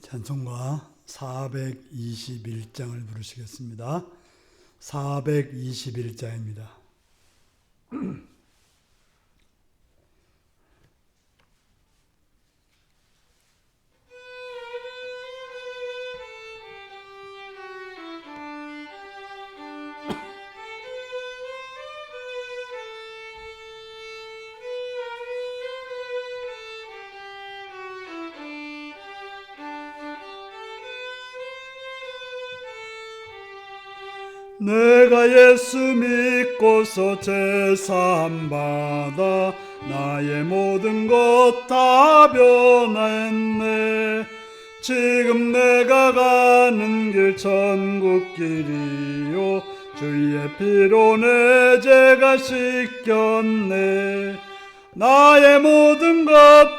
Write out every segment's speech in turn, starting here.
찬송가 421장을 부르시겠습니다. 421장입니다. 내가 예수 믿고서 제사함 받아 나의 모든 것 다 변했네. 지금 내가 가는 길 천국길이요 주의 피로 내 죄가 씻겼네. 나의 모든 것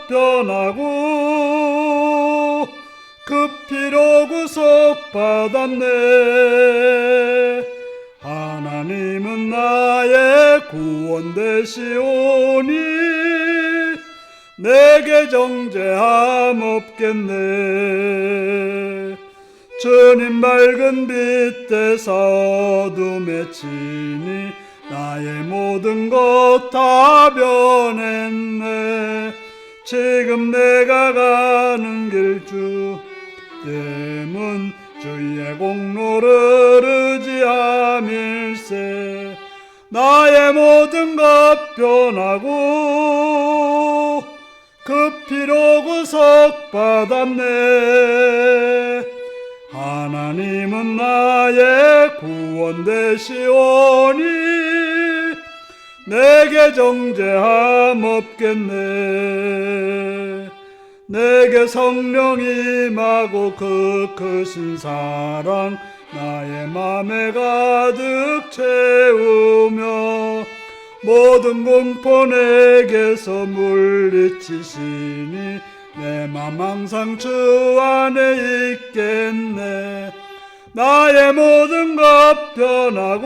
변하고 그 피로 구속받았네. 하나님은 나의 구원 되시오니 내게 정죄함 없겠네. 주님 맑은 빛 대사 어둠에 치니 나의 모든 것 다 변했네. 지금 내가 가는 길 주됨은 주의 공로를 의지함일세. 나의 모든 것 변하고 그 피로 구속받았네. 하나님은 나의 구원 되시오니 내게 정죄함 없겠네. 내게 성령 임하고 그 크신 사랑 나의 맘에 가득 채우며 모든 공포 내게서 물리치시니 내 맘 항상 주 안에 있겠네. 나의 모든 것 변하고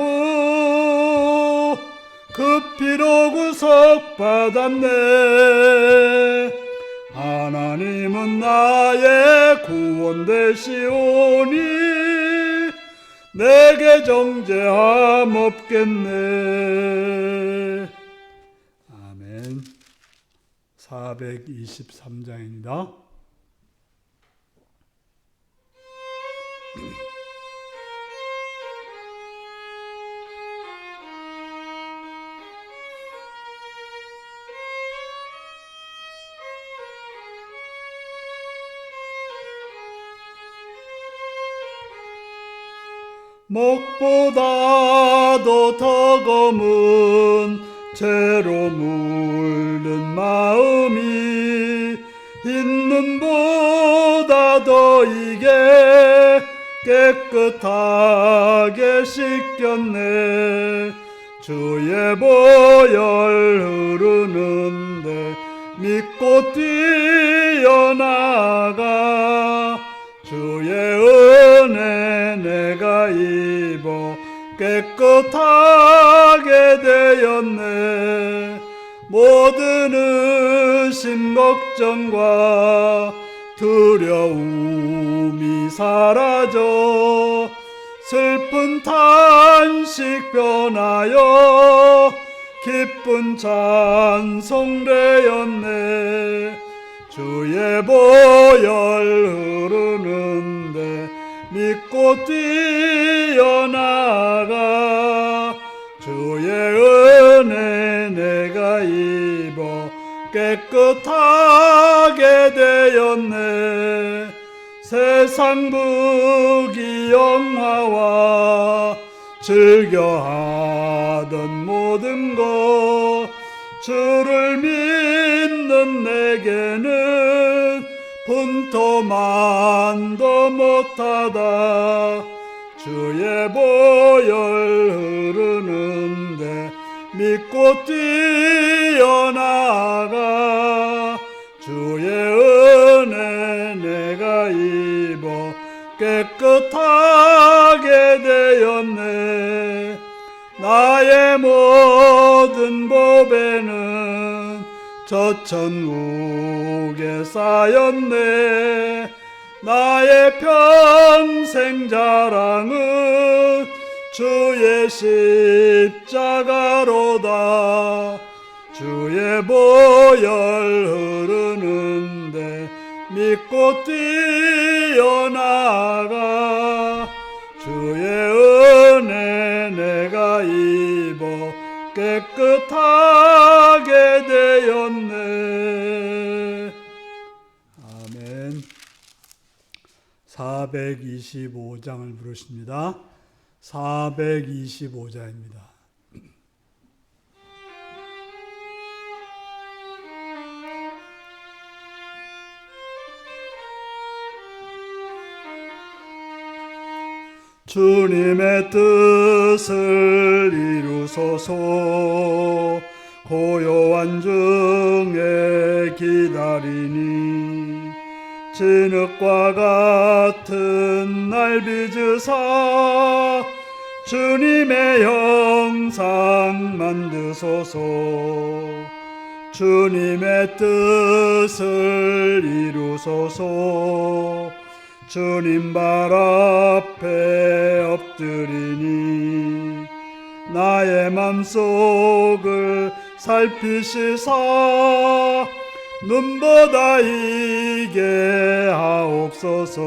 그 피로 구속받았네. 하나님은 나의 구원 되시오니 내게 정죄함 없겠네. 아멘. 423장입니다. 목보다도 더 검은 죄로 물든 마음이 흰눈보다 더 이게 깨끗하게 씻겼네. 주의 보혈 흐르는데 믿고 뛰어나가 주의 은혜 내가 입어 깨끗하게 되었네. 모든 의심 걱정과 두려움이 사라져 슬픈 탄식 변하여 기쁜 찬송 되었네. 주의 보혈 흐르는데 믿고 뛰어나가 주의 은혜 내가 입어 깨끗하게 되었네. 세상 무기 영화와 즐겨하던 모든 것 주를 믿는 내게는 분토만도 못하다. 주의 보혈 흐르는데 믿고 뛰어나가 주의 은혜 내가 입어 깨끗하게 되었네. 나의 모든 보배는 저 천국에 쌓였네. 나의 평생 자랑은 주의 십자가로다. 주의 보혈 흐르는데 믿고 뛰어나가. 주의 은혜 내가 입어 깨끗하게 되었네. 아멘. 425장을 부르십니다. 425장입니다. 주님의 뜻을 이루소서. 고요한 중에 기다리니 진흙과 같은 날 빚으사 주님의 형상 만드소서. 주님의 뜻을 이루소서. 주님 발 앞에 엎드리니 나의 맘속을 살피시사 눈보다 이게 하옵소서.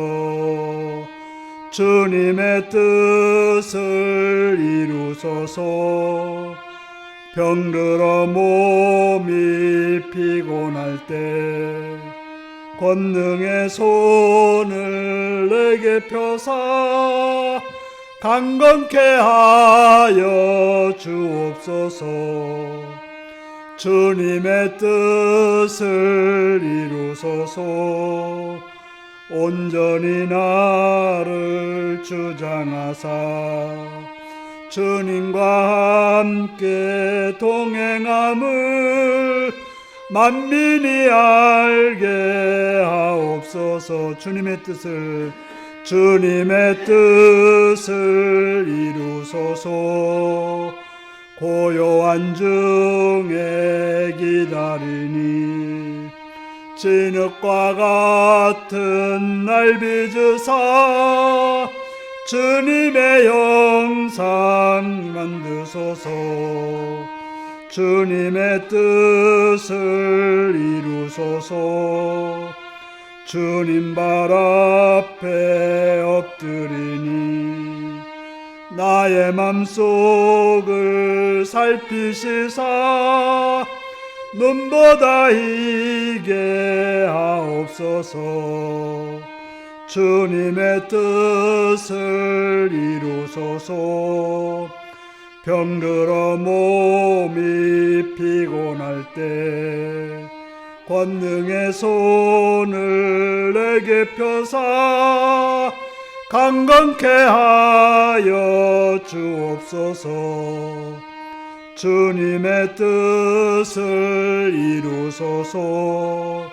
주님의 뜻을 이루소서. 병들어 몸이 피곤할 때 권능의 손을 내게 펴사 강건케 하여 주옵소서. 주님의 뜻을 이루소서. 온전히 나를 주장하사 주님과 함께 동행함을 만민이 알게 하옵소서. 주님의 뜻을 이루소서. 고요한 중에 기다리니 진흙과 같은 날 빚으사 주님의 형상 만드소서. 주님의 뜻을 이루소서. 주님 발 앞에 엎드리니 나의 맘속을 살피시사 눈보다 이게 하옵소서. 주님의 뜻을 이루소서. 병들어 몸이 피곤할 때 권능의 손을 내게 펴사 강건케 하여 주옵소서. 주님의 뜻을 이루소서.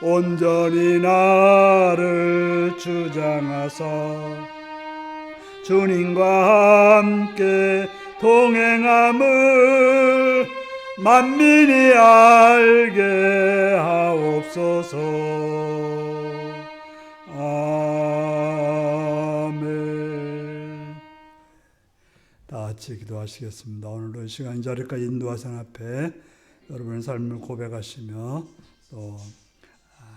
온전히 나를 주장하사 주님과 함께 동행함을 만민이 알게 하옵소서. 아멘. 다 같이 기도하시겠습니다. 오늘도 시간 이 자리까지 인도하신 앞에 여러분의 삶을 고백하시며 또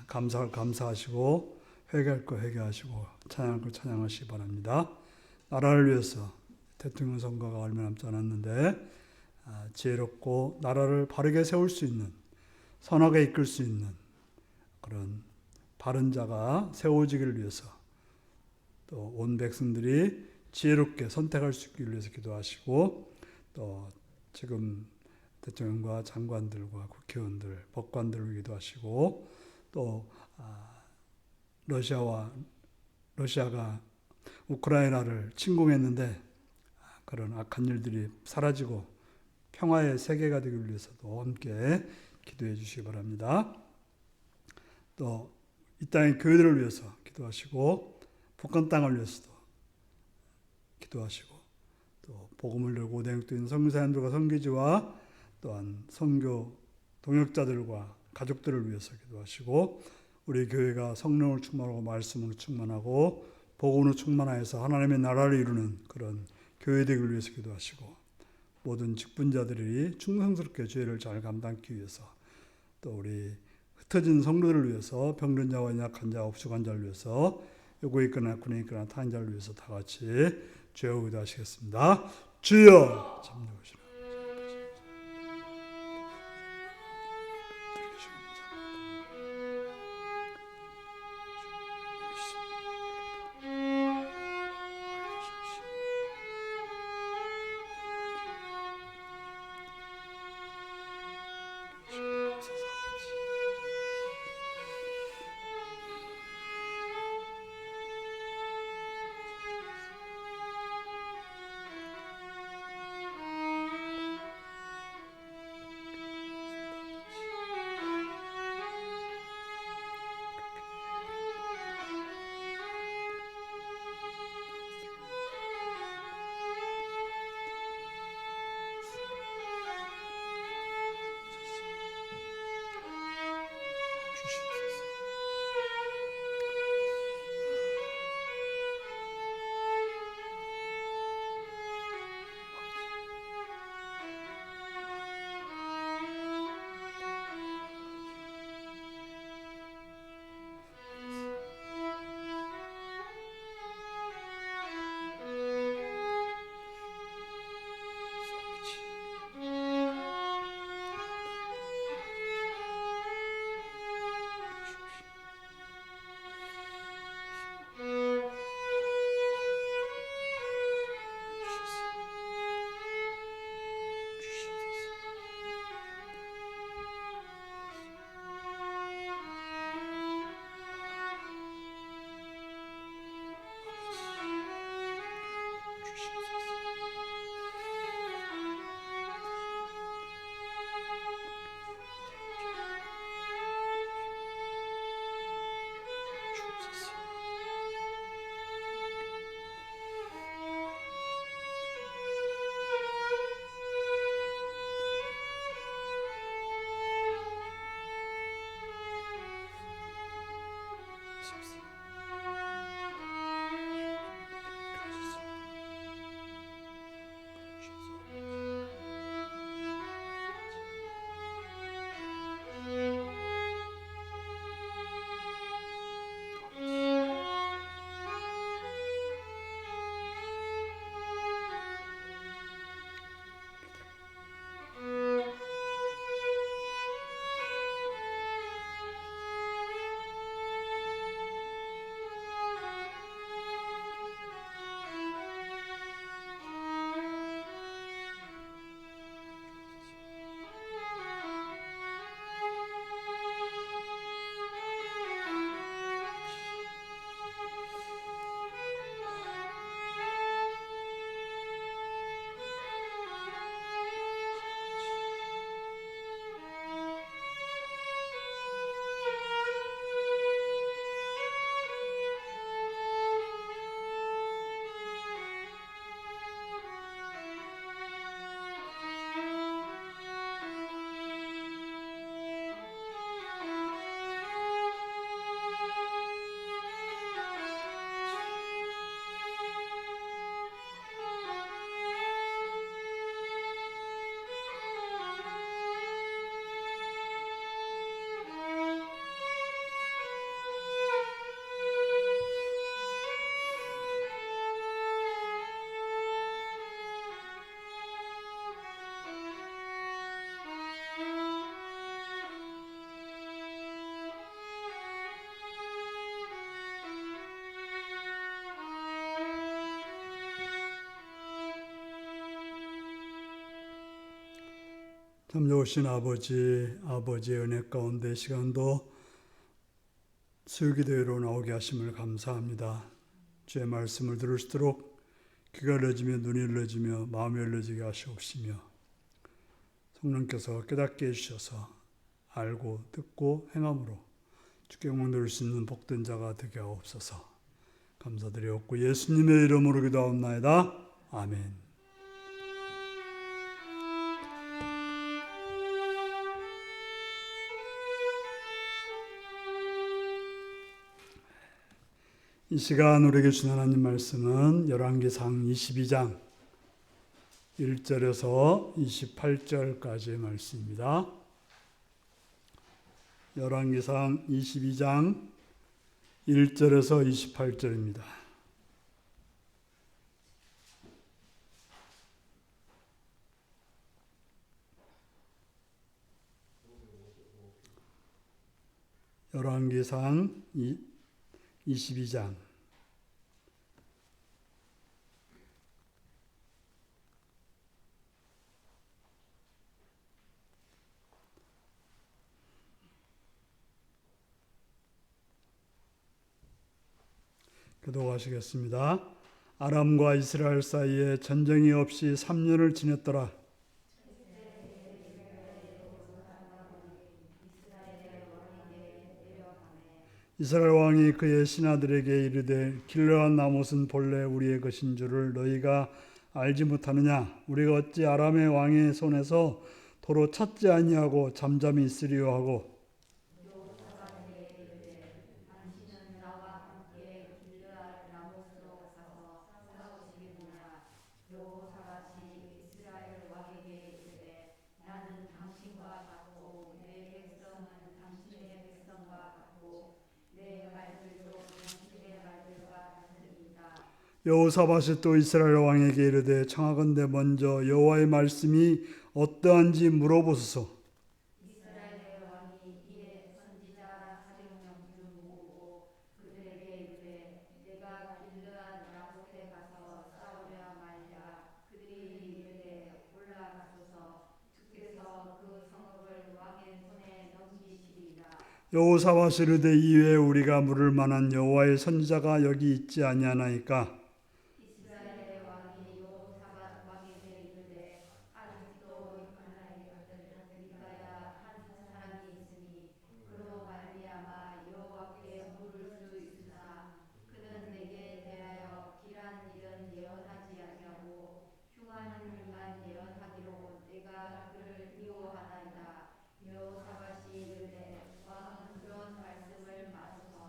감사할 감사하시고 회개할 거 회개하시고 찬양할 거 찬양하시기 바랍니다. 나라를 위해서 대통령 선거가 얼마 남지 않았는데 지혜롭고 나라를 바르게 세울 수 있는, 선하게 이끌 수 있는 그런 바른 자가 세워지기를 위해서 또 온 백성들이 지혜롭게 선택할 수 있기를 위해서 기도하시고 또 지금 대통령과 장관들과 국회의원들, 법관들을 기도하시고 또 러시아가 우크라이나를 침공했는데 그런 악한 일들이 사라지고 평화의 세계가 되기 위해서도 함께 기도해 주시기 바랍니다. 또 이 땅의 교회들을 위해서 기도하시고 북한 땅을 위해서도 기도하시고 또 복음을 들고 오대역도 있는 선교사님들과 선교지와 또한 선교 동역자들과 가족들을 위해서 기도하시고 우리 교회가 성령을 충만하고 말씀으로 충만하고 복음으로 충만하여서 하나님의 나라를 이루는 그런 교회 되기를 위해서 기도하시고, 모든 직분자들이 충성스럽게 죄를 잘 감당하기 위해서, 또 우리 흩어진 성도들을 위해서, 병든 자와 약한 자, 옥숙한 자를 위해서, 요구에 있거나 군에 있거나 타인 자를 위해서 다 같이 주여 기도하시겠습니다. 주여 참여하시라. 참 좋으신 아버지의 은혜 가운데 시간도 수요기도회로 나오게 하심을 감사합니다. 주의 말씀을 들을 수 있도록 귀가 열려지며 눈이 열려지며 마음이 열려지게 하시옵시며, 성령께서 깨닫게 해주셔서 알고 듣고 행함으로 주께 영광 돌릴 수 있는 복된 자가 되게 하옵소서. 감사드리옵고 예수님의 이름으로 기도하옵나이다. 아멘. 이 시간 우리에게 주신 하나님 말씀은 열왕기상 22장 1절에서 28절까지의 말씀입니다. 열왕기상 22장 1절에서 28절입니다. 열왕기상 22장 기도하시겠습니다. 아람과 이스라엘 사이에 전쟁이 없이 3년을 지냈더라. 이스라엘 왕이 그의 신하들에게 이르되 길르앗 나못은 본래 우리의 것인 줄을 너희가 알지 못하느냐? 우리가 어찌 아람의 왕의 손에서 도로 찾지 아니하고 잠잠히 있으리요 하고 여호사밧이 또 이스라엘 왕에게 이르되 청하건대 먼저 여호와의 말씀이 어떠한지 물어보소서. 이스라엘의 왕이 이에 선지자 400명 중 모으고 그들에게 이르되 내가 길르앗 라못에 가서 싸우랴 말랴. 그들이 이르되 올라가소서. 주께서 그 성읍을 왕의 손에 넘기시리이다. 여호사밧이 이르되 이외에 우리가 물을 만한 여호와의 선지자가 여기 있지 아니하나이까? 이스라엘의 왕이 여호사밧 왕에게 이르되 아직도 미가야 한 사람이 있으니 그로 말미암아 여호와께 물을 수 있으나 그는 내게 대하여 길한 일은 예언하지 아니하고 흉한 일만 예언하기로 내가 그를 미워하나이다. 여호사밧이 이르되 왕은 그런 말씀을 마소서.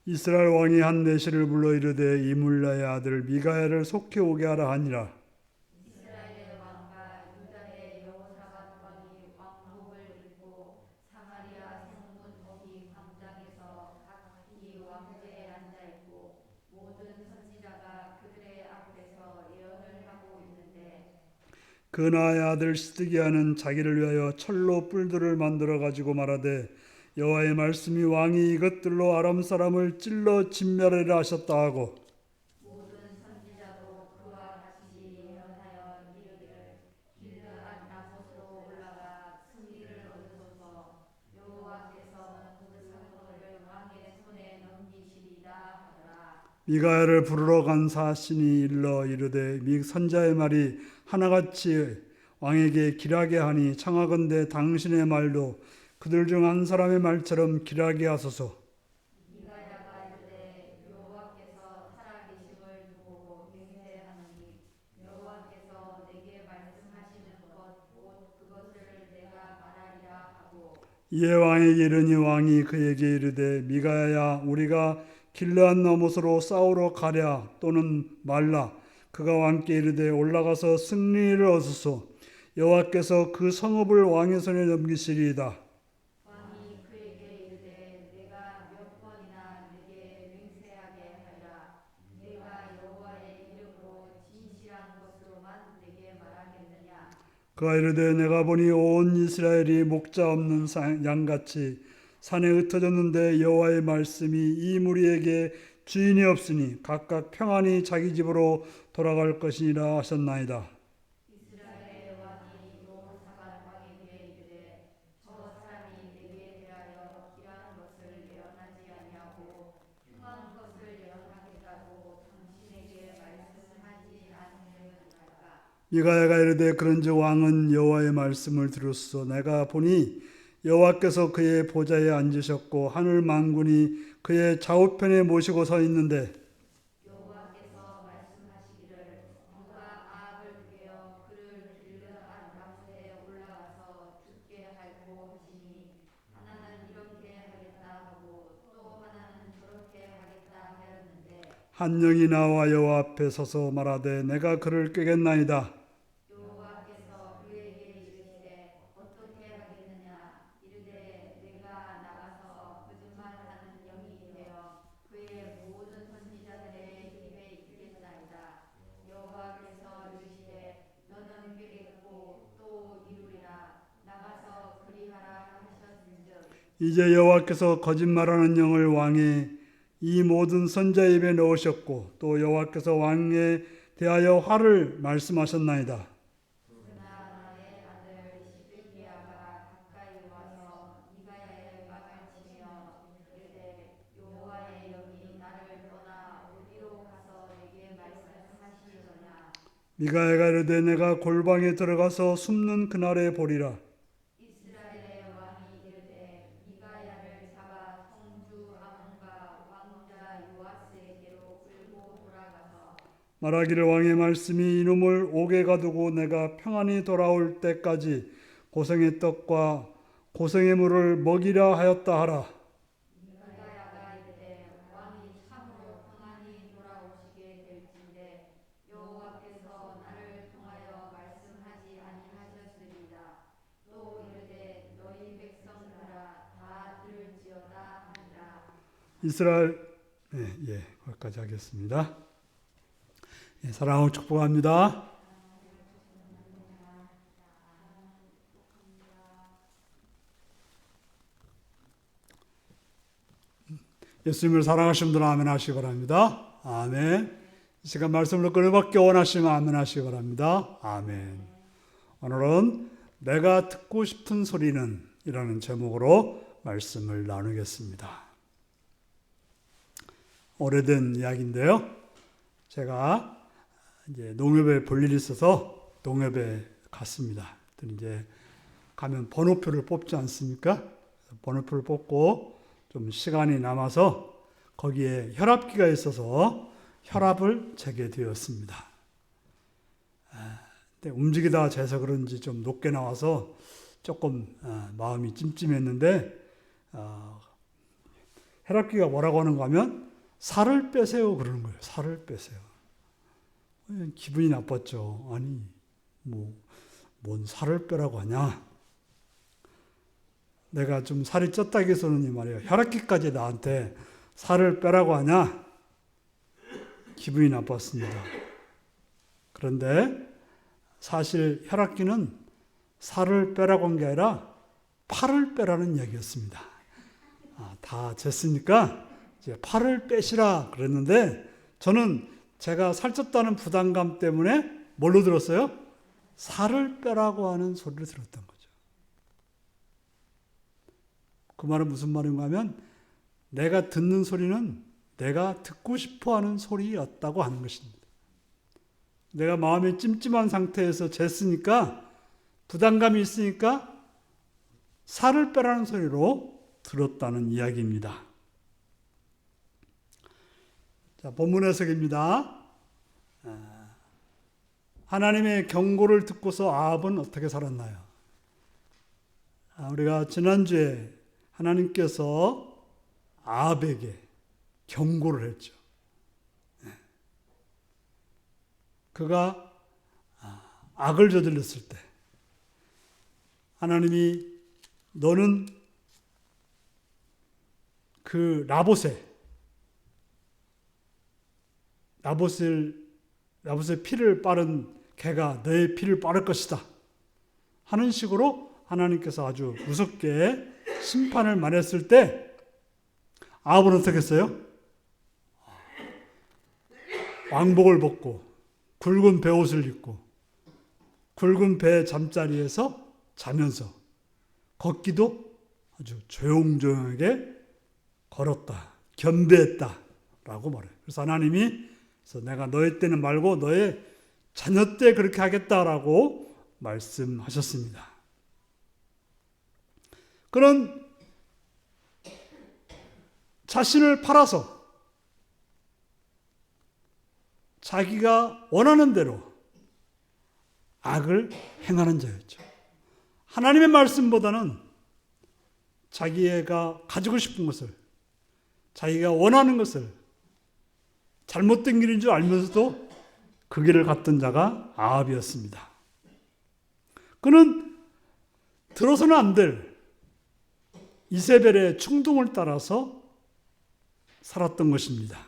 이스라엘 왕이 한 내시를 불러 이르되 이물라의 아들 미가야를 속히 오게 하라 하니라. 이스라엘의 왕과 유다의 여호사밧 왕이 왕복을 입고 사마리아 성문 어디 광장에서 각기 왕좌에 앉아 있고 모든 선지자가 그들의 앞에서 예언을 하고 있는데 그나의 아들 시드기야는 자기를 위하여 철로 뿔들을 만들어 가지고 말하되 여호와의 말씀이 왕이 이것들로 아람 사람을 찔러 진멸하리라 하셨다 하고 모든 선지자도 그와 같이 예언하여 이르기를 길르앗 라못으로 올라가 승리를 얻으소서. 여호와께서 그 성읍을 왕의 손에 넘기시리이다 하더라. 미가야를 부르러 간 사신이 일러 이르되 미 선자의 말이 하나같이 왕에게 길하게 하니 청하건대 당신의 말도 그들 중 한 사람의 말처럼 길하게 하소서. 미가야가 이르되 여호와께서 살아계심을 두고 맹세하노니 여호와께서 내게 말씀하시는 것 곧 그것을 내가 말하리라 하고 이에 왕에게 이르니 왕이 그에게 이르되 미가야야 우리가 길르앗 나못으로 싸우러 가랴 또는 말라. 그가 왕께 이르되 올라가서 승리를 얻으소. 여호와께서 그 성읍을 왕의 손에 넘기시리이다. 왕이 그에게 이르되 내가 몇 번이나 내게 맹세하게 하리라. 내가 여호와의 이름으로 진실한 것으로만 내게 말하겠느냐. 그가 이르되 내가 보니 온 이스라엘이 목자 없는 양같이 산에 흩어졌는데 여호와의 말씀이 이 무리에게 주인이 없으니 각각 평안히 자기 집으로 돌아갈 것이니라 하셨나이다. 이스라엘의 왕이 여호사밧 왕에게 이르되 저 사람이 내게 대하여 길한 것을 예언하지 아니하고 흉한 것을 예언하겠다고 당신에게 말씀하지 않으려니까. 미가야가 이르되 그런즉 왕은 여호와의 말씀을 들었소. 내가 보니 여호와께서 그의 보좌에 앉으셨고 하늘 만군이 그의 좌우편에 모시고 서 있는데 여호와께서 말씀하시기를 누가 아합을 깨어 그를 길르앗 라못에 올라가서 죽게 할고 하시니 하나는 이렇게 하겠다 하고 또 하나는 저렇게 하겠다 하였는데 한 영이 나와 여호와 앞에 서서 말하되 내가 그를 꾀겠나이다. 여호와께서 그에게 이르시되 어떻게 하겠느냐 이르되 내가 나가서 거짓말하는 영이 되어 그의 모든 선지자들의 입에 있겠나이다. 여호와께서 이르시되 너는 꾀겠고 또 이루리라. 나가서 그리하라 하셨은즉 이제 여호와께서 거짓말하는 영을 왕의 이 모든 선자 입에 넣으셨고 또 여호와께서 왕에 대하여 화를 말씀하셨나이다. 그러나 나의 아들 시드기야가 가까이 와서 미가야의 막을 치며 이르되 여호와의 영이 나를 떠나 어디로 가서 내게 말씀하시려냐. 미가야가 이르되 내가 골방에 들어가서 숨는 그날에 보리라. 이스라엘의 왕이 이르되 미가야를 잡아 성주 아몬과 왕자 요아스에게로 끌고 돌아가서 말하기를 왕의 말씀이 이놈을 옥에 가두고 내가 평안히 돌아올 때까지 고생의 떡과 고생의 물을 먹이라 하였다 하라. 미가야가 이르되 왕이 참으로 평안히 돌아오시게 될진데 여호와께서 나를 통하여 말씀하지 아니하셨으리다. 또 이르되 너희 백성들아 다 들을지어다 하니라. 이스라엘 거기까지 하겠습니다. 사랑하고 축복합니다. 예수님을 사랑하시는 분들은 아멘 하시기 바랍니다. 아멘. 이 시간 말씀을 끊어받기 원하시면 아멘 하시기 바랍니다. 아멘. 오늘은 내가 듣고 싶은 소리는 이라는 제목으로 말씀을 나누겠습니다. 오래된 이야기인데요. 제가 이제 농협에 볼 일이 있어서 농협에 갔습니다. 이제 가면 번호표를 뽑지 않습니까? 번호표를 뽑고 좀 시간이 남아서 거기에 혈압기가 있어서 혈압을 재게 되었습니다. 근데 움직이다 재서 그런지 좀 높게 나와서 조금 마음이 찜찜했는데 혈압기가 뭐라고 하는가 하면 살을 빼세요 그러는 거예요. 살을 빼세요. 기분이 나빴죠. 아니 뭔 살을 빼라고 하냐. 내가 좀 살이 쪘다고 해서는 이 말이에요. 혈압기까지 나한테 살을 빼라고 하냐. 기분이 나빴습니다. 그런데 사실 혈압기는 살을 빼라고 한 게 아니라 팔을 빼라는 이야기였습니다. 다 쟀으니까 이제 팔을 빼시라 그랬는데 저는 제가 살쪘다는 부담감 때문에 뭘로 들었어요? 살을 빼라고 하는 소리를 들었던 거죠. 그 말은 무슨 말인가 하면 내가 듣는 소리는 내가 듣고 싶어 하는 소리였다고 하는 것입니다. 내가 마음이 찜찜한 상태에서 쟀으니까 부담감이 있으니까 살을 빼라는 소리로 들었다는 이야기입니다. 자, 본문 해석입니다. 하나님의 경고를 듣고서 아합은 어떻게 살았나요? 우리가 지난주에 하나님께서 아합에게 경고를 했죠. 그가 악을 저질렀을 때 하나님이 너는 그 라봇의 피를 빠른 개가 너의 피를 빠를 것이다 하는 식으로 하나님께서 아주 무섭게 심판을 말했을 때 아합은 어떻게 했어요? 왕복을 벗고 굵은 베옷을 입고 굵은 배 잠자리에서 자면서 걷기도 아주 조용조용하게 걸었다. 겸비했다. 라고 말해요. 그래서 하나님이 그래서 내가 너의 때는 말고 너의 자녀 때 그렇게 하겠다라고 말씀하셨습니다. 그런 자신을 팔아서 자기가 원하는 대로 악을 행하는 자였죠. 하나님의 말씀보다는 자기가 가지고 싶은 것을, 자기가 원하는 것을, 잘못된 길인 줄 알면서도 그 길을 갔던 자가 아합이었습니다. 그는 들어서는 안 될 이세벨의 충동을 따라서 살았던 것입니다.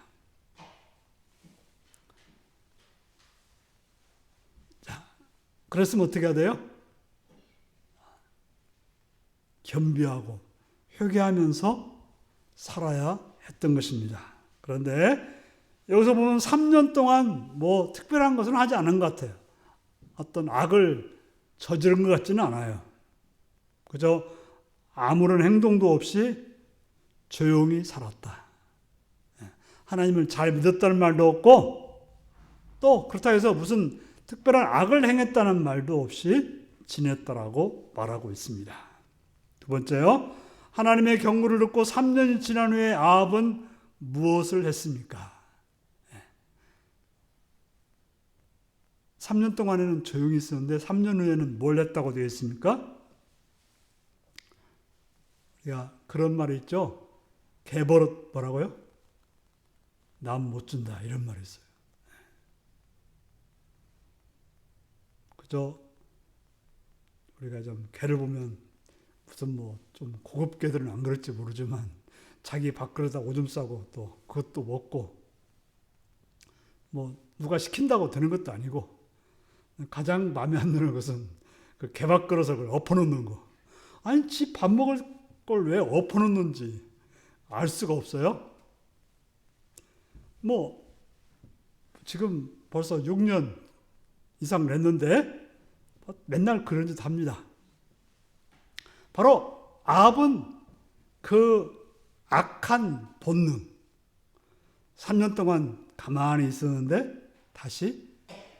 자, 그랬으면 어떻게 해야 돼요? 겸비하고 회개하면서 살아야 했던 것입니다. 그런데 여기서 보면 3년 동안 뭐 특별한 것은 하지 않은 것 같아요. 어떤 악을 저지른 것 같지는 않아요. 그저 아무런 행동도 없이 조용히 살았다. 하나님을 잘 믿었다는 말도 없고 또 그렇다고 해서 무슨 특별한 악을 행했다는 말도 없이 지냈다라고 말하고 있습니다. 두 번째요. 하나님의 경고를 듣고 3년이 지난 후에 아합은 무엇을 했습니까? 3년 동안에는 조용히 있었는데 3년 후에는 뭘 했다고 되어 있습니까? 우리가 그런 말이 있죠. 개버릇 뭐라고요? 남 못 준다 이런 말이 있어요. 그저 우리가 좀 개를 보면 무슨 뭐 좀 고급 개들은 안 그럴지 모르지만 자기 밥그릇에다 오줌 싸고 또 그것도 먹고 뭐 누가 시킨다고 되는 것도 아니고 가장 마음에 안 드는 것은 그 개밥그릇을 엎어놓는 거. 아니 지 밥 먹을 걸 왜 엎어놓는지 알 수가 없어요. 뭐 지금 벌써 6년 이상 됐는데 맨날 그런 짓 합니다. 바로 아합은 그 악한 본능 3년 동안 가만히 있었는데 다시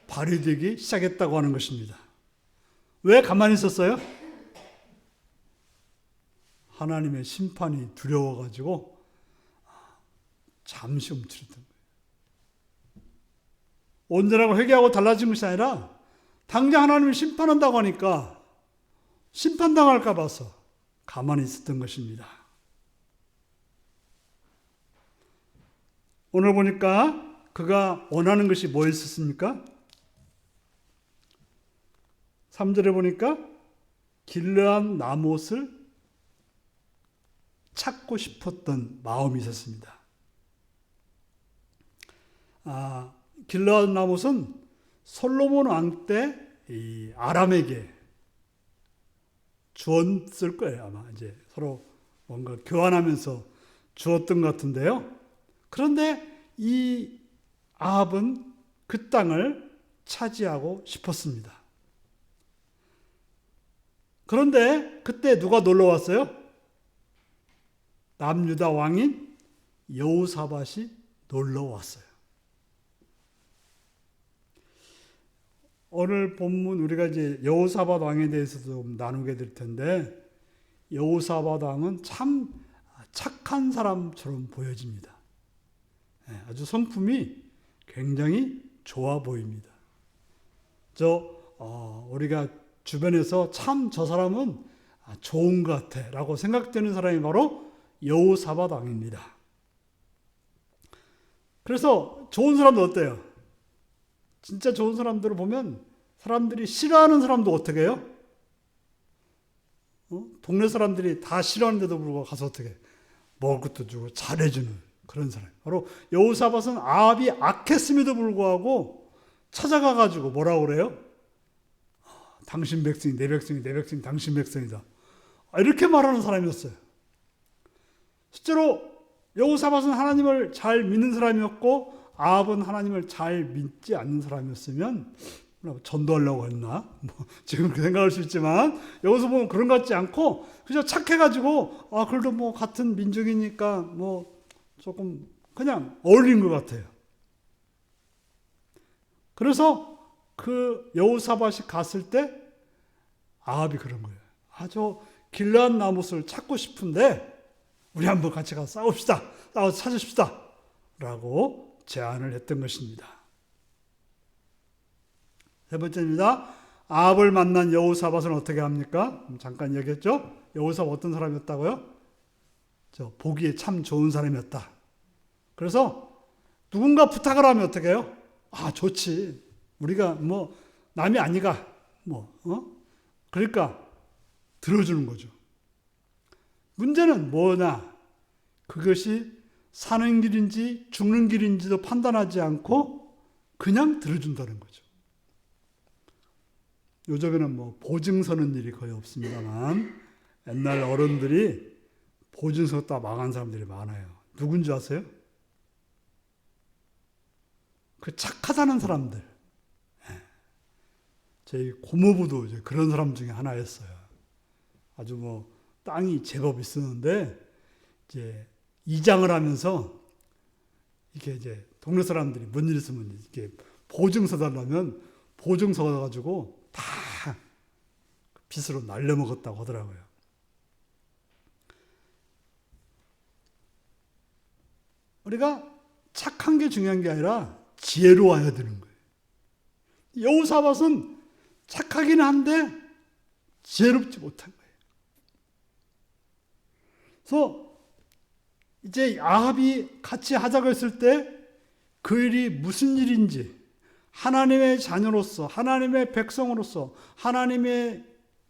발휘되기 시작했다고 하는 것입니다. 왜 가만히 있었어요? 하나님의 심판이 두려워가지고 잠시 움츠렸던 거예요. 온전하고 회개하고 달라진 것이 아니라 당장 하나님이 심판한다고 하니까 심판당할까 봐서 가만히 있었던 것입니다. 오늘 보니까 그가 원하는 것이 뭐였습니까? 3절에 보니까 길르앗 나못을 찾고 싶었던 마음이 있었습니다. 길르앗 나못은 솔로몬 왕 때 아람에게 주었을 거예요. 아마 이제 서로 뭔가 교환하면서 주었던 것 같은데요. 그런데 이 아합은 그 땅을 차지하고 싶었습니다. 그런데 그때 누가 놀러 왔어요? 남유다 왕인 여호사밧이 놀러 왔어요. 오늘 본문 우리가 이제 여호사밧 왕에 대해서도 좀 나누게 될 텐데 여호사밧 왕은 참 착한 사람처럼 보여집니다. 아주 성품이 굉장히 좋아 보입니다. 우리가 주변에서 참 저 사람은 좋은 것 같아 라고 생각되는 사람이 바로 여호사밧 왕입니다. 그래서 좋은 사람도 어때요? 진짜 좋은 사람들을 보면 사람들이 싫어하는 사람도 어떻게 해요? 동네 사람들이 다 싫어하는데도 불구하고 가서 어떻게 먹을 것도 주고 잘해주는 그런 사람. 바로 여호사밧은 아합이 악했음에도 불구하고 찾아가가지고 뭐라고 그래요? 당신 백성이 내 백성이 내 백성이 당신 백성이다. 이렇게 말하는 사람이었어요. 실제로 여호사밧은 하나님을 잘 믿는 사람이었고 아합은 하나님을 잘 믿지 않는 사람이었으면 전도하려고 했나? 지금 그렇게 생각할 수 있지만 여기서 보면 그런 것 같지 않고 그저 착해가지고 그래도 뭐 같은 민족이니까 뭐 조금 그냥 어울린 것 같아요. 그래서 그 여호사밧이 갔을 때 아합이 그런 거예요. 저 길르앗 나못을 찾고 싶은데 우리 한번 같이 가서 싸웁시다. 싸워서 찾으십시다. 라고 제안을 했던 것입니다. 세 번째입니다. 아합을 만난 여호사밧은 어떻게 합니까? 잠깐 얘기했죠. 여호사밧 어떤 사람이었다고요? 보기에 참 좋은 사람이었다. 그래서 누군가 부탁을 하면 어떻게 해요? 아, 좋지. 우리가 뭐 남이 아니가 그러니까 들어주는 거죠. 문제는 뭐냐? 그것이 사는 길인지 죽는 길인지도 판단하지 않고 그냥 들어준다는 거죠. 요즘에는 뭐 보증 서는 일이 거의 없습니다만 옛날 어른들이 보증 서다 망한 사람들이 많아요. 누군지 아세요? 그 착하다는 사람들. 저희 고모부도 이제 그런 사람 중에 하나였어요. 아주 뭐 땅이 제법 있었는데 이제 이장을 하면서 이게 이제 동네 사람들이 뭔 일 있으면 이렇게 보증서 달라면 보증서 가지고 다 빚으로 날려먹었다고 하더라고요. 우리가 착한 게 중요한 게 아니라 지혜로워야 되는 거예요. 여호사밧은 착하긴 한데 지혜롭지 못한 거예요. 그래서 이제 아합이 같이 하자고 했을 때 그 일이 무슨 일인지 하나님의 자녀로서 하나님의 백성으로서 하나님의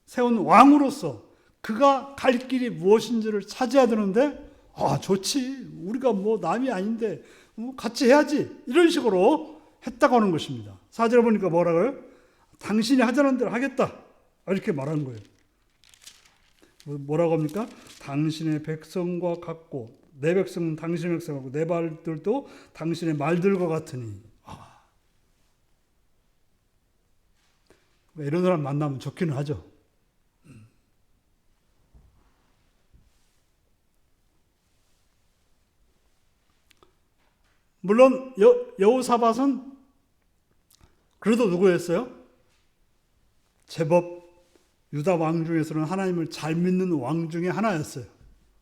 세운 왕으로서 그가 갈 길이 무엇인지를 찾아야 되는데 아 좋지 우리가 뭐 남이 아닌데 같이 해야지 이런 식으로 했다고 하는 것입니다. 4절에 보니까 뭐라고요? 당신이 하자는 대로 하겠다 이렇게 말하는 거예요. 뭐라고 합니까? 당신의 백성과 같고 내 백성은 당신의 백성하고 내 말들도 당신의 말들과 같으니 이런 사람 만나면 좋기는 하죠. 물론 여호사밧은 그래도 누구였어요? 제법 유다 왕 중에서는 하나님을 잘 믿는 왕 중에 하나였어요.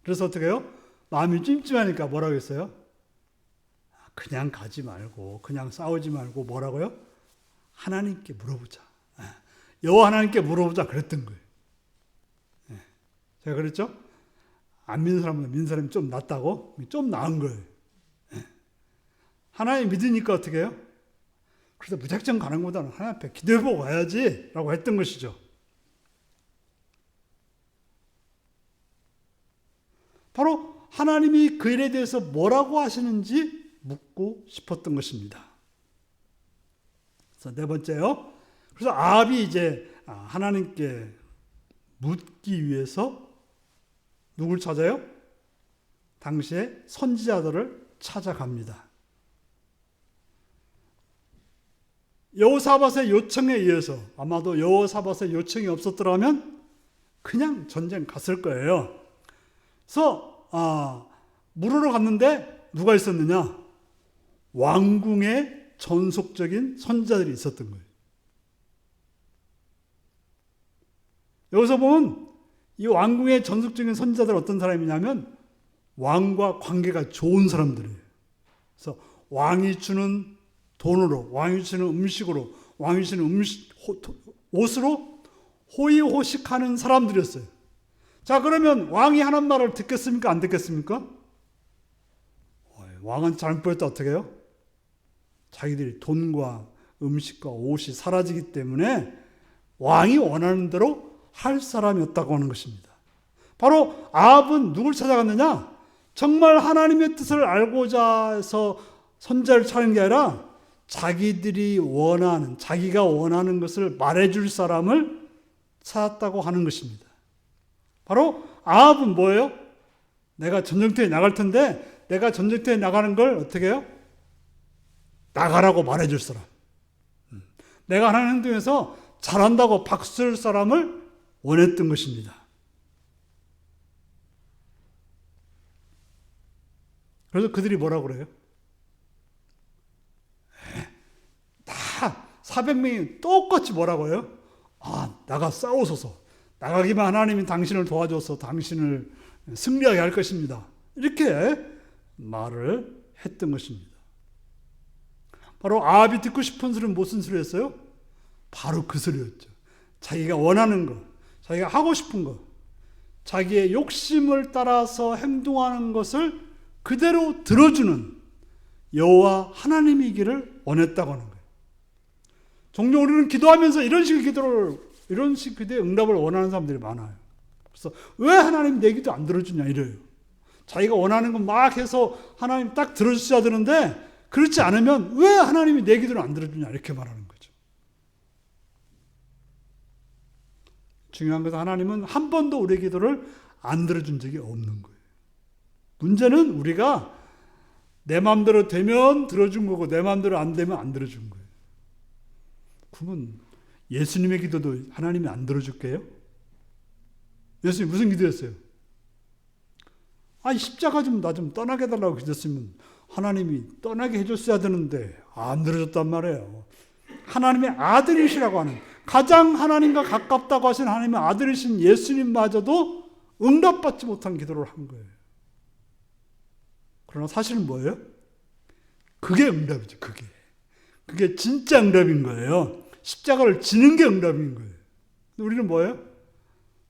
그래서 어떻게 해요? 마음이 찜찜하니까 뭐라고 했어요? 그냥 가지 말고 그냥 싸우지 말고 뭐라고요? 하나님께 물어보자. 여호와 하나님께 물어보자 그랬던 거예요. 제가 그랬죠? 안 믿는 사람보다 믿는 사람이 좀 낫다고? 좀 나은 거예요. 하나님 믿으니까 어떻게 해요? 그래서 무작정 가는 것보다는 하나님 앞에 기도해보고 가야지 라고 했던 것이죠. 바로 하나님이 그 일에 대해서 뭐라고 하시는지 묻고 싶었던 것입니다. 그래서 네 번째요. 그래서 아합이 이제 하나님께 묻기 위해서 누굴 찾아요? 당시에 선지자들을 찾아갑니다. 여호사밧의 요청에 의해서 아마도 여호사밧의 요청이 없었더라면 그냥 전쟁 갔을 거예요. 그래서 물으러 갔는데 누가 있었느냐? 왕궁의 전속적인 선지자들이 있었던 거예요. 여기서 보면 이 왕궁의 전속적인 선지자들 어떤 사람이냐면 왕과 관계가 좋은 사람들이에요. 그래서 왕이 주는 돈으로, 왕이 주는 음식으로, 왕이 주는 옷으로 호의호식하는 사람들이었어요. 자, 그러면 왕이 하는 말을 듣겠습니까? 안 듣겠습니까? 왕은 잘못 보였다 어떻게 해요? 자기들이 돈과 음식과 옷이 사라지기 때문에 왕이 원하는 대로 할 사람이 없다고 하는 것입니다. 바로 아합은 누굴 찾아갔느냐? 정말 하나님의 뜻을 알고자 해서 선지자를 찾는 게 아니라 자기들이 원하는, 자기가 원하는 것을 말해줄 사람을 찾았다고 하는 것입니다. 바로 아합은 뭐예요? 내가 전쟁터에 나갈 텐데 내가 전쟁터에 나가는 걸 어떻게 해요? 나가라고 말해줄 사람. 내가 하는 행동에서 잘한다고 박수칠 사람을 원했던 것입니다. 그래서 그들이 뭐라고 그래요? 다 400명이 똑같이 뭐라고 해요? 나가 싸우소서. 나가기만 하나님이 당신을 도와줘서 당신을 승리하게 할 것입니다. 이렇게 말을 했던 것입니다. 바로 아합이 듣고 싶은 소리는 무슨 소리였어요? 바로 그 소리였죠. 자기가 원하는 것, 자기가 하고 싶은 것, 자기의 욕심을 따라서 행동하는 것을 그대로 들어주는 여호와 하나님이기를 원했다고 하는 거예요. 종종 우리는 기도하면서 이런 식의 기도의 응답을 원하는 사람들이 많아요. 그래서 왜 하나님 내 기도 안 들어주냐 이래요. 자기가 원하는 건 막 해서 하나님 딱 들어주셔야 되는데 그렇지 않으면 왜 하나님이 내 기도를 안 들어주냐 이렇게 말하는 거죠. 중요한 것은 하나님은 한 번도 우리의 기도를 안 들어준 적이 없는 거예요. 문제는 우리가 내 마음대로 되면 들어준 거고 내 마음대로 안 되면 안 들어준 거예요. 그러면 예수님의 기도도 하나님이 안 들어줄게요? 예수님 무슨 기도였어요? 십자가 좀 나 좀 떠나게 해달라고 기도했으면 하나님이 떠나게 해줬어야 되는데 안 들어줬단 말이에요. 하나님의 아들이시라고 하는, 가장 하나님과 가깝다고 하신 하나님의 아들이신 예수님마저도 응답받지 못한 기도를 한 거예요. 그러나 사실은 뭐예요? 그게 응답이죠. 그게 진짜 응답인 거예요. 십자가를 지는 게 응답인 거예요. 우리는 뭐예요?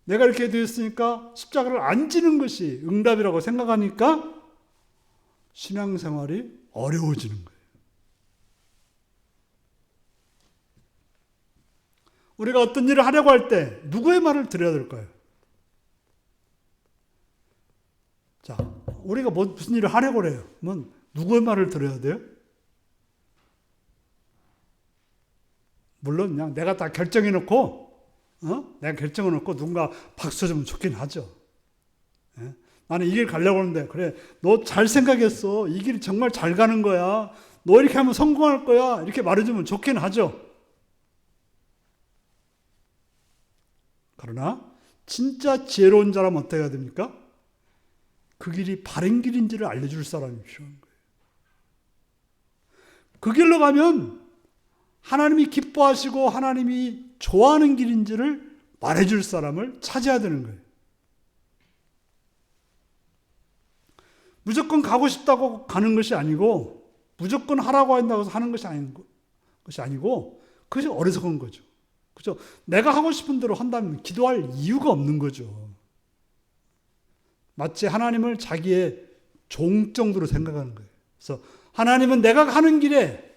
내가 이렇게 되었으니까 십자가를 안 지는 것이 응답이라고 생각하니까 신앙생활이 어려워지는 거예요. 우리가 어떤 일을 하려고 할 때 누구의 말을 들어야 될까요? 자, 우리가 무슨 일을 하려고 해요? 그러면 누구의 말을 들어야 돼요? 물론 그냥 내가 다 결정해놓고 내가 결정해놓고 누군가 박수 주면 좋긴 하죠. 예? 나는 이 길 가려고 하는데 그래 너 잘 생각했어. 이 길이 정말 잘 가는 거야. 너 이렇게 하면 성공할 거야. 이렇게 말해주면 좋긴 하죠. 그러나 진짜 지혜로운 자라면 어떻게 해야 됩니까? 그 길이 바른 길인지를 알려줄 사람이 필요한 거예요. 그 길로 가면 하나님이 기뻐하시고 하나님이 좋아하는 길인지를 말해줄 사람을 찾아야 되는 거예요. 무조건 가고 싶다고 가는 것이 아니고 무조건 하라고 한다고 해서 하는 것이 아니고 그것이 어리석은 거죠. 그렇죠? 내가 하고 싶은 대로 한다면 기도할 이유가 없는 거죠. 마치 하나님을 자기의 종 정도로 생각하는 거예요. 그래서 하나님은 내가 가는 길에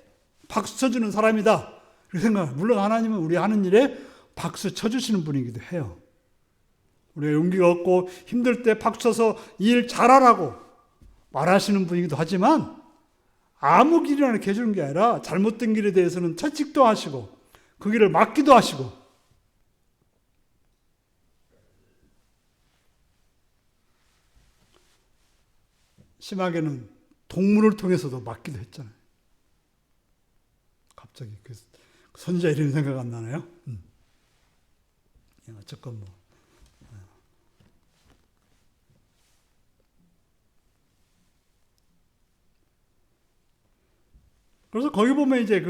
박수 쳐주는 사람이다. 이렇게 생각해요. 물론 하나님은 우리 하는 일에 박수 쳐주시는 분이기도 해요. 우리가 용기가 없고 힘들 때 박수 쳐서 일 잘하라고 말하시는 분이기도 하지만 아무 길이나 이렇게 해주는 게 아니라 잘못된 길에 대해서는 채찍도 하시고 그 길을 막기도 하시고 심하게는 동물을 통해서도 막기도 했잖아요. 갑자기 그 선지자 이름이 생각 안 나나요? 어쨌건 뭐. 그래서 거기 보면 이제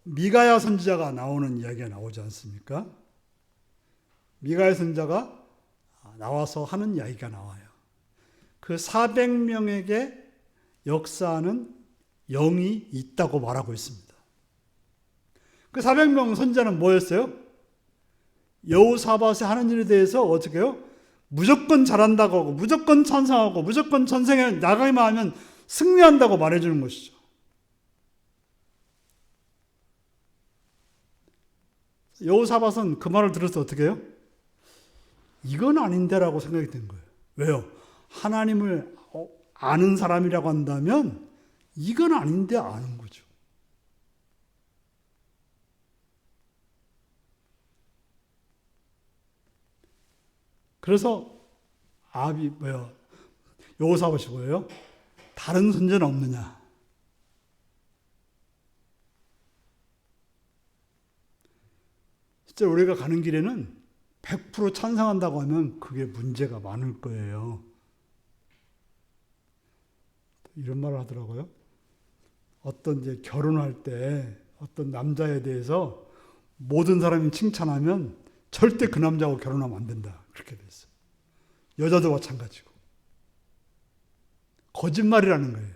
미가야 선지자가 나오는 이야기가 나오지 않습니까? 미가야 선지자가 나와서 하는 이야기가 나와요. 그 400명에게 역사하는 영이 있다고 말하고 있습니다. 그 400명 선지자는 뭐였어요? 여호사밧이 하는 일에 대해서 어떻게 해요? 무조건 잘한다고 하고 무조건 찬성하고 무조건 전쟁에 나가기만 하면 승리한다고 말해주는 것이죠. 여호사밧은 그 말을 들어서 어떻게 해요? 이건 아닌데라고 생각이 된 거예요. 왜요? 하나님을 아는 사람이라고 한다면 이건 아닌데 아는 거죠. 그래서 여호사밧이 뭐예요? 다른 선지자는 없느냐? 실제 우리가 가는 길에는 100% 찬성한다고 하면 그게 문제가 많을 거예요. 이런 말을 하더라고요. 어떤 이제 결혼할 때 어떤 남자에 대해서 모든 사람이 칭찬하면 절대 그 남자하고 결혼하면 안 된다. 그렇게 됐어요. 여자도 마찬가지고. 거짓말이라는 거예요.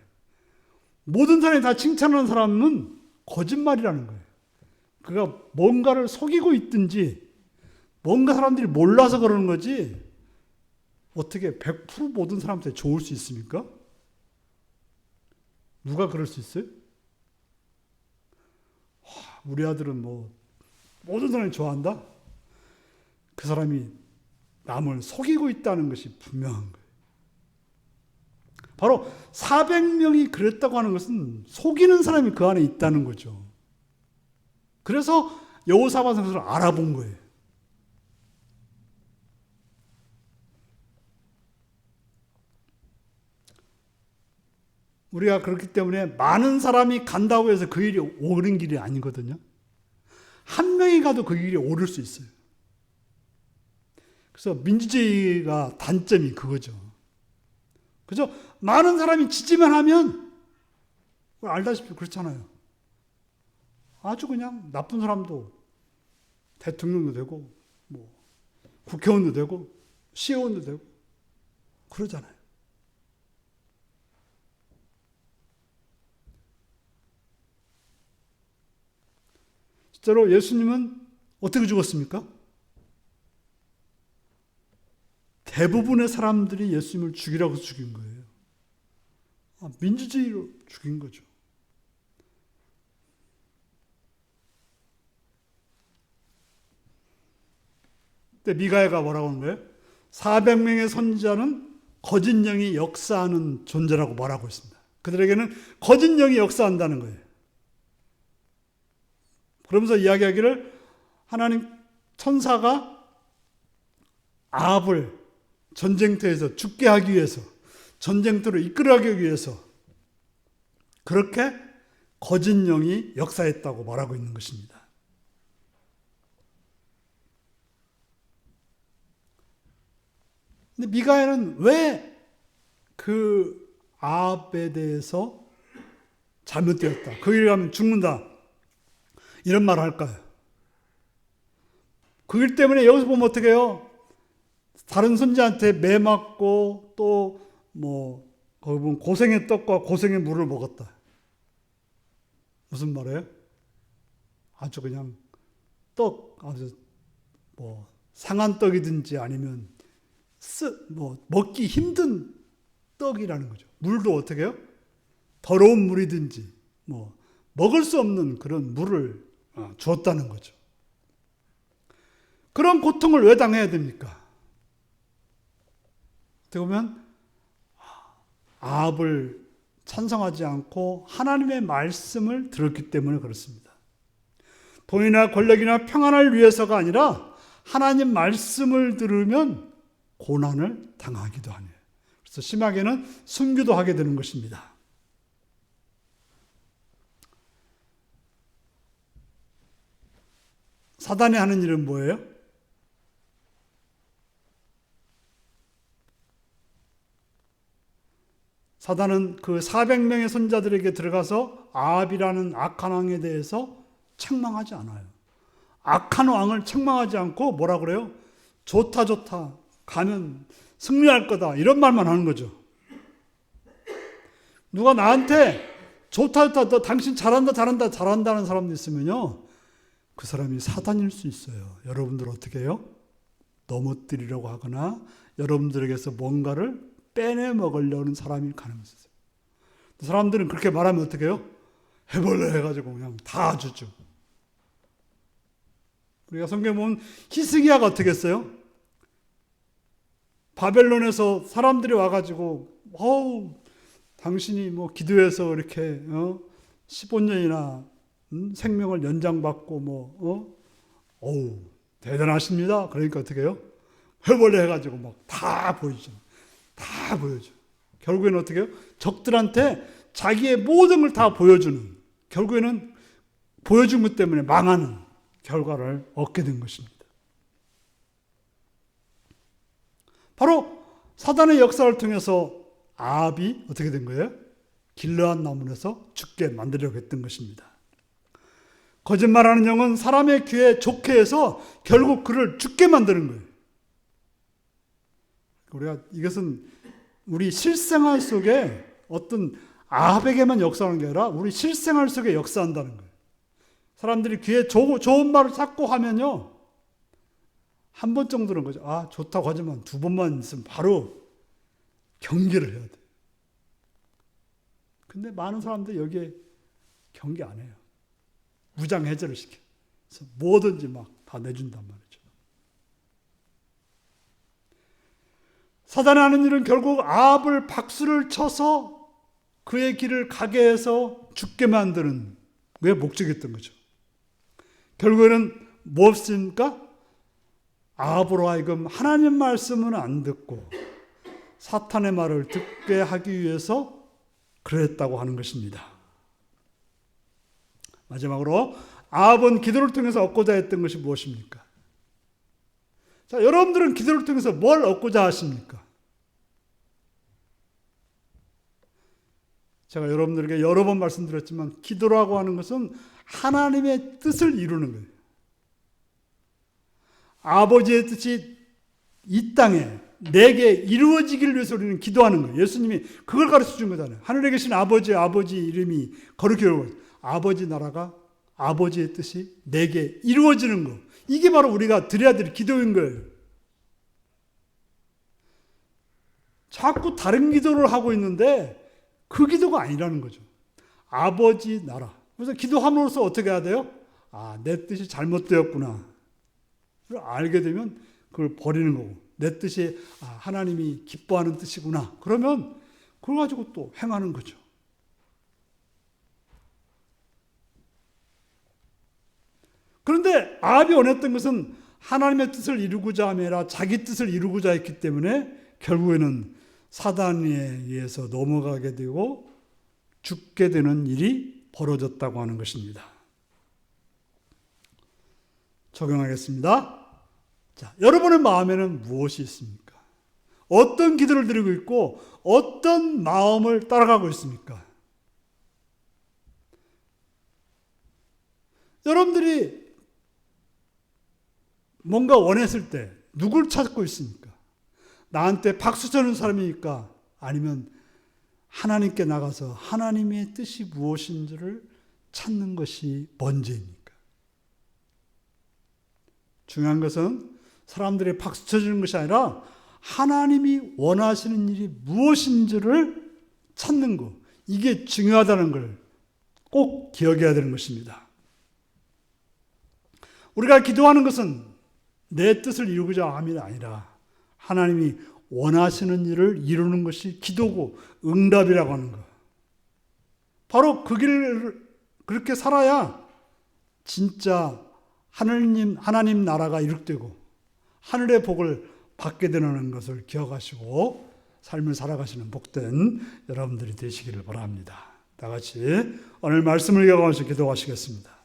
모든 사람이 다 칭찬하는 사람은 거짓말이라는 거예요. 그가 뭔가를 속이고 있든지 뭔가 사람들이 몰라서 그러는 거지 어떻게 100% 모든 사람한테 좋을 수 있습니까? 누가 그럴 수 있어요? 우리 아들은 뭐 모든 사람이 좋아한다? 그 사람이 남을 속이고 있다는 것이 분명한 거예요. 바로 400명이 그랬다고 하는 것은 속이는 사람이 그 안에 있다는 거죠. 그래서 여호사밧 선수를 알아본 거예요. 우리가 그렇기 때문에 많은 사람이 간다고 해서 그 일이 옳은 길이 아니거든요. 한 명이 가도 그 길이 옳을 수 있어요. 그래서 민주주의가 단점이 그거죠. 그죠? 많은 사람이 지지만 하면 알다시피 그렇잖아요. 아주 그냥 나쁜 사람도 대통령도 되고 뭐 국회의원도 되고 시의원도 되고 그러잖아요. 실제로 예수님은 어떻게 죽었습니까? 대부분의 사람들이 예수님을 죽이라고 죽인 거예요. 민주주의로 죽인 거죠. 근데 미가야가 뭐라고 하는 거예요? 400명의 선지자는 거짓 영이 역사하는 존재라고 말하고 있습니다. 그들에게는 거짓 영이 역사한다는 거예요. 그러면서 이야기하기를 하나님 천사가 아합을 전쟁터에서 죽게 하기 위해서, 전쟁터로 이끌어가기 위해서 그렇게 거짓 영이 역사했다고 말하고 있는 것입니다. 근데 미가야는 왜 그 아합에 대해서 잘못되었다, 그 일 가면 죽는다, 이런 말을 할까요? 그 일 때문에 여기서 보면 어떻게 해요? 다른 선지한테 매 맞고 또 뭐 거기 보면 고생의 떡과 고생의 물을 먹었다. 무슨 말이에요? 아주 그냥 아주 뭐 상한 떡이든지 아니면 먹기 힘든 떡이라는 거죠. 물도 어떻게 해요? 더러운 물이든지 뭐 먹을 수 없는 그런 물을 주었다는 거죠. 그런 고통을 왜 당해야 됩니까? 어떻게 보면 아합을 찬성하지 않고 하나님의 말씀을 들었기 때문에 그렇습니다. 돈이나 권력이나 평안을 위해서가 아니라 하나님 말씀을 들으면 고난을 당하기도 하네요. 그래서 심하게는 순교도 하게 되는 것입니다. 사단이 하는 일은 뭐예요? 사단은 그 400명의 선자들에게 들어가서 아합이라는 악한 왕에 대해서 책망하지 않아요. 악한 왕을 책망하지 않고 뭐라 그래요? 좋다 좋다, 가면 승리할 거다, 이런 말만 하는 거죠. 누가 나한테 좋다 좋다, 너 당신 잘한다는 사람도 있으면요, 그 사람이 사단일 수 있어요. 여러분들 어떻게 해요? 넘어뜨리려고 하거나 여러분들에게서 뭔가를 빼내 먹으려는 사람일 가능성이 있어요. 사람들은 그렇게 말하면 어떻게 해요? 해볼래 해가지고 그냥 다 주죠. 우리가 성경 보면 히스기야가 어떻게 했어요? 바벨론에서 사람들이 와가지고 당신이 뭐 기도해서 이렇게 15년이나 생명을 연장받고 대단하십니다. 그러니까 어떻게 해요? 해볼래 해가지고 막 다 보여주죠. 다 보여줘. 결국에는 어떻게 해요? 적들한테 자기의 모든 걸 다 보여주는, 결국에는 보여준 것 때문에 망하는 결과를 얻게 된 것입니다. 바로 사단의 역사를 통해서 아합이 어떻게 된 거예요? 길르앗 나무에서 죽게 만들려고 했던 것입니다. 거짓말하는 영은 사람의 귀에 좋게 해서 결국 그를 죽게 만드는 거예요. 이것은 우리 실생활 속에 어떤 아합에게만 역사하는 게 아니라 우리 실생활 속에 역사한다는 거예요. 사람들이 귀에 좋은 말을 자꾸 하면요, 한 번 정도는 거죠. 아, 좋다고 하지만 두 번만 있으면 바로 경계를 해야 돼요. 근데 많은 사람들이 여기에 경계 안 해요. 무장해제를 시켜. 그래서 뭐든지 막 다 내준단 말이죠. 사단이 하는 일은 결국 아합을 박수를 쳐서 그의 길을 가게 해서 죽게 만드는 게 목적이었던 거죠. 결국에는 무엇입니까? 아합으로 하여금 하나님 말씀은 안 듣고 사탄의 말을 듣게 하기 위해서 그랬다고 하는 것입니다. 마지막으로 아합은 기도를 통해서 얻고자 했던 것이 무엇입니까? 자, 여러분들은 기도를 통해서 뭘 얻고자 하십니까? 제가 여러분들에게 여러 번 말씀드렸지만 기도라고 하는 것은 하나님의 뜻을 이루는 거예요. 아버지의 뜻이 이 땅에 내게 이루어지기를 위해서 우리는 기도하는 거예요. 예수님이 그걸 가르쳐 준 거잖아요. 하늘에 계신 아버지 이름이 거룩히 아버지 나라가 아버지의 뜻이 내게 이루어지는 거. 이게 바로 우리가 드려야 될 기도인 거예요. 자꾸 다른 기도를 하고 있는데 그 기도가 아니라는 거죠. 아버지 나라. 그래서 기도함으로써 어떻게 해야 돼요? 아, 내 뜻이 잘못되었구나. 그걸 알게 되면 그걸 버리는 거고. 내 뜻이 하나님이 기뻐하는 뜻이구나. 그러면 그걸 가지고 또 행하는 거죠. 그런데 아합이 원했던 것은 하나님의 뜻을 이루고자 함이 아니라 자기 뜻을 이루고자 했기 때문에 결국에는 사단에 의해서 넘어가게 되고 죽게 되는 일이 벌어졌다고 하는 것입니다. 적용하겠습니다. 자, 여러분의 마음에는 무엇이 있습니까? 어떤 기도를 드리고 있고 어떤 마음을 따라가고 있습니까? 여러분들이 뭔가 원했을 때 누굴 찾고 있습니까? 나한테 박수 쳐주는 사람이니까 아니면 하나님께 나가서 하나님의 뜻이 무엇인지를 찾는 것이 먼저입니까? 중요한 것은 사람들이 박수 쳐주는 것이 아니라 하나님이 원하시는 일이 무엇인지를 찾는 것. 이게 중요하다는 걸 꼭 기억해야 되는 것입니다. 우리가 기도하는 것은 내 뜻을 이루고자 함이 아니라 하나님이 원하시는 일을 이루는 것이 기도고 응답이라고 하는 것. 바로 그 길을 그렇게 살아야 진짜 하나님 나라가 이룩되고 하늘의 복을 받게 되는 것을 기억하시고 삶을 살아가시는 복된 여러분들이 되시기를 바랍니다. 다 같이 오늘 말씀을 기억하면서 기도하시겠습니다.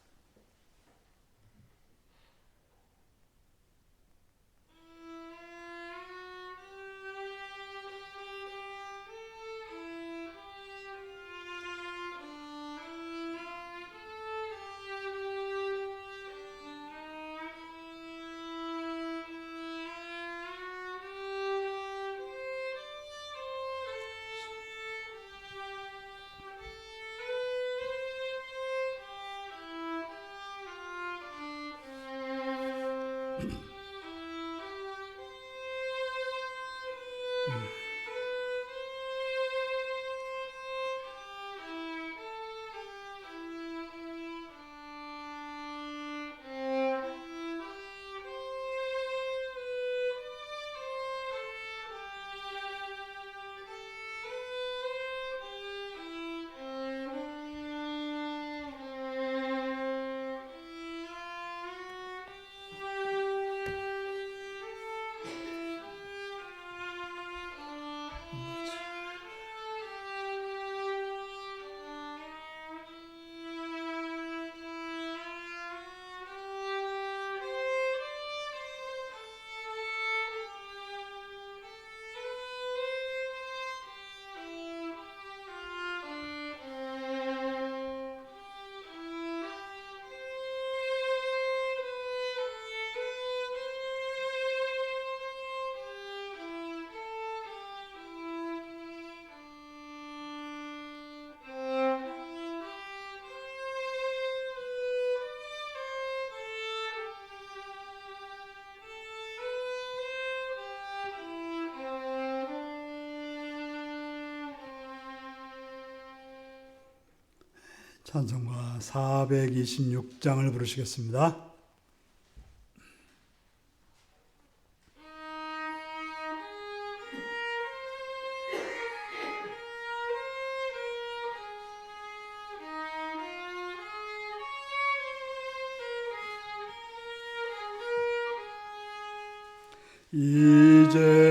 찬송가 426장을 부르시겠습니다.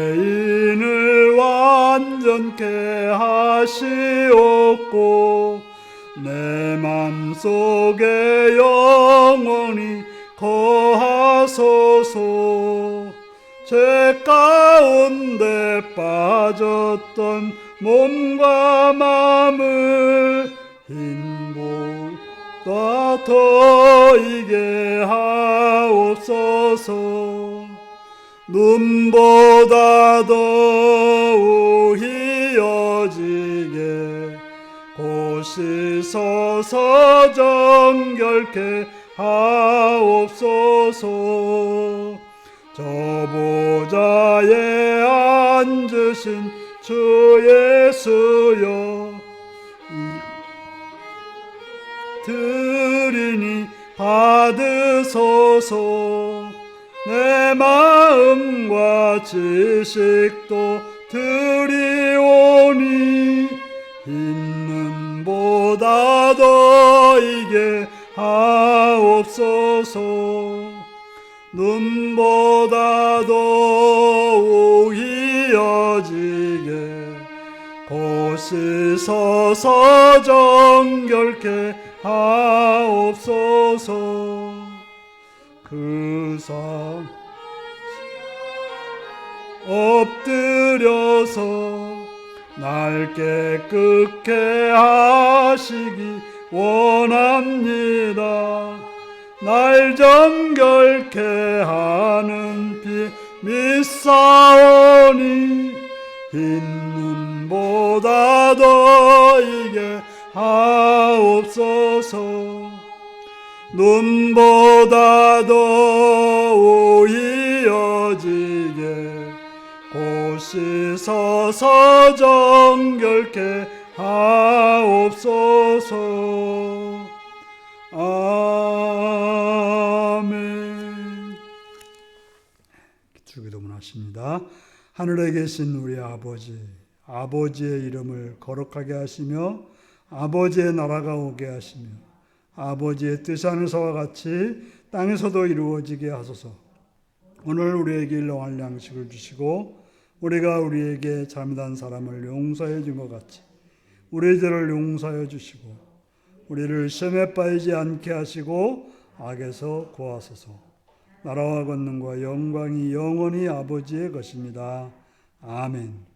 이제인을 완전케 하시옵고 내 맘속에 영원히 거하소서. 죄 가운데 빠졌던 몸과 마음을 흰보다 더 이게 하옵소서. 눈보다 더욱 희어지게 고시서서 정결케 하옵소서. 저 보좌에 앉으신 주 예수여, 드리니 받으소서. 내 마음과 지식도 드리오니 흰 눈보다 더 이게 하옵소서. 눈보다 더욱 이어지게 고시서서 정결케 하옵소서. 그 삶 엎드려서 날 깨끗게 하시기 원합니다. 날 정결케 하는 피 믿사오니 흰 눈보다 더 이게 하옵소서. 눈보다 더욱 이어지게 고시서서 정결케 하옵소서. 아멘. 주기도문 하십니다. 하늘에 계신 우리 아버지, 아버지의 이름을 거룩하게 하시며 아버지의 나라가 오게 하시며 아버지의 뜻이 하늘서와 같이 땅에서도 이루어지게 하소서. 오늘 우리에게 일용할 양식을 주시고 우리가 우리에게 잘못한 사람을 용서해 준 것 같이 우리 죄를 용서해 주시고 우리를 시험에 빠지지 않게 하시고 악에서 구하소서. 나라와 권능과 영광이 영원히 아버지의 것입니다. 아멘.